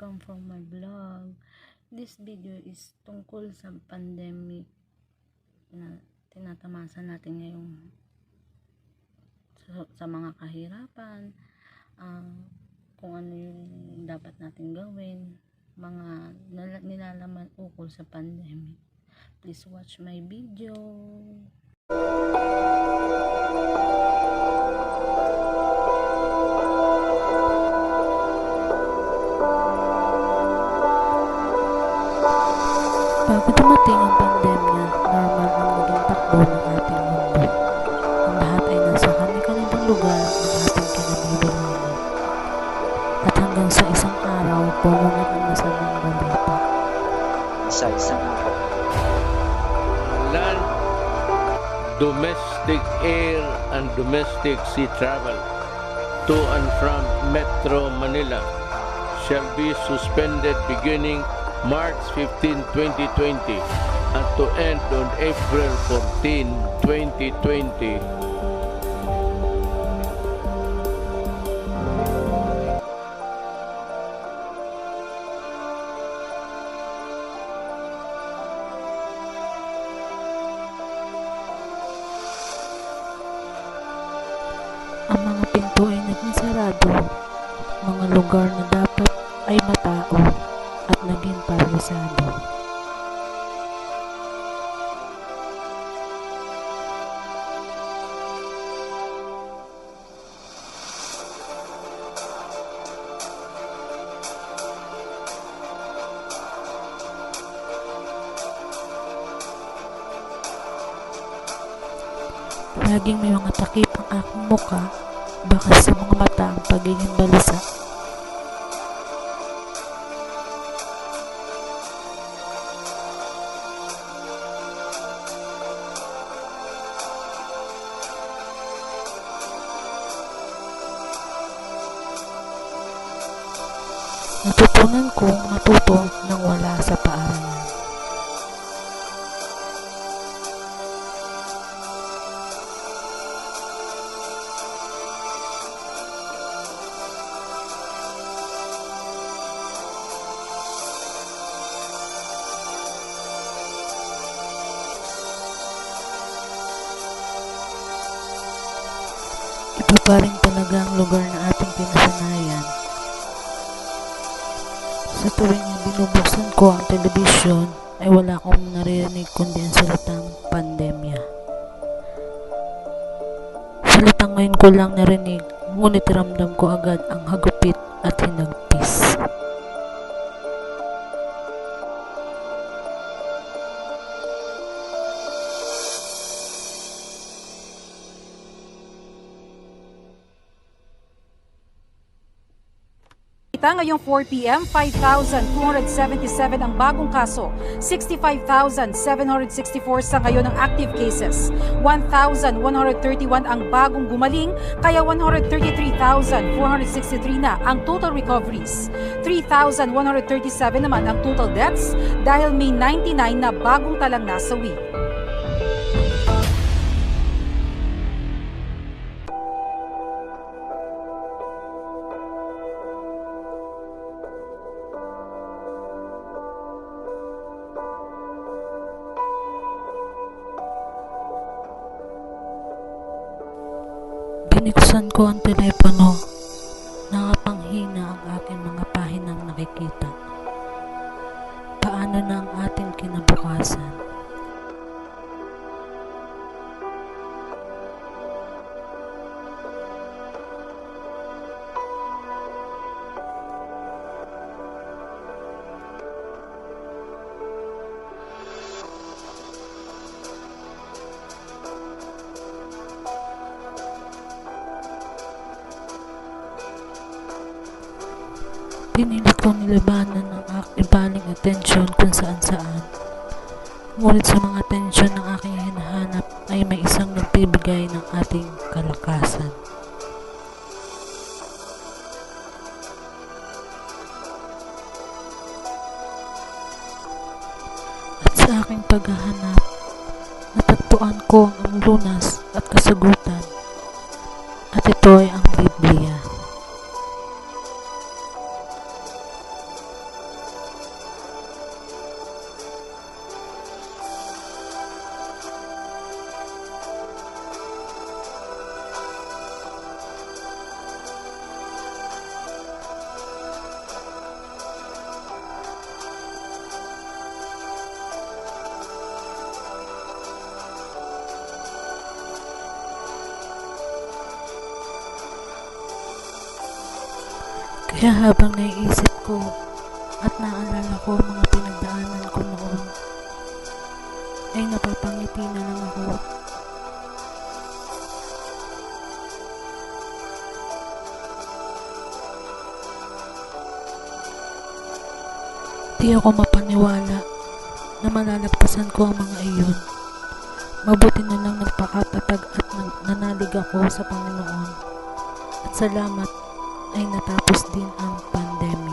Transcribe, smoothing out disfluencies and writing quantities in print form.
welcome from my vlog. This video is tungkol sa pandemic na tinatamasa natin ngayong sa mga kahirapan, kung ano yung dapat natin gawin, mga nilalaman ukol sa pandemic. Please watch my video. Bago dumating ang pandemya, normal ang naging takbo ng ating mundo. Ang lahat ay nasa kani-kanibang lugar ng ating kinabibilangan. At hanggang sa isang araw, pumungat ang masamang balita. Isa-isang araw. Land, domestic air and domestic sea travel to and from Metro Manila shall be suspended beginning March 15, 2020 and to end on April 14, 2020. Ang mga pinto ay naging sarado, mga lugar na dapat ay matao at naging paralisado. Laging may mga takip ang aking muka, baka sa mga mata ang pagiging balisa. Natutunan kong matuto nang wala sa paaralan. Iba pa rin talaga ang lugar na ating pinasanayan. Sa tuwing binubuksan ko ang telebisyon ay wala akong naririnig kundi ang salitang pandemya. Salitang ngayon ko lang narinig, ngunit ramdam ko agad ang hagupit at hinagpis. Ngayong 4 p.m., 5,277 ang bagong kaso, 65,764 sa ngayon ang active cases, 1,131 ang bagong gumaling, kaya 133,463 na ang total recoveries. 3,137 naman ang total deaths dahil may 99 na bagong talang nasawi. Biniksan ko ang telepono, nakapanghina ang aking mga pahinang nakikita. Paano na ang ating kinabukasan? Pinilit kong nilabanan ang aking baling atensyon kung saan-saan. Ngunit sa mga atensyon ng aking hinahanap ay may isang nagbibigay ng ating kalakasan. At sa aking paghahanap, natagpuan ko ang lunas at kasagutan. At ito ay ang Biblia. Kaya habang naiisip ko at naalala ko ang mga pinagdaanan ko noon, ay napapangiti na lang ako. Di ako mapaniwala na malalagpasan ko ang mga iyon. Mabuti na lang nagpakatatag at nanalig ako sa Panginoon. At salamat ay natapos din ang pandemya.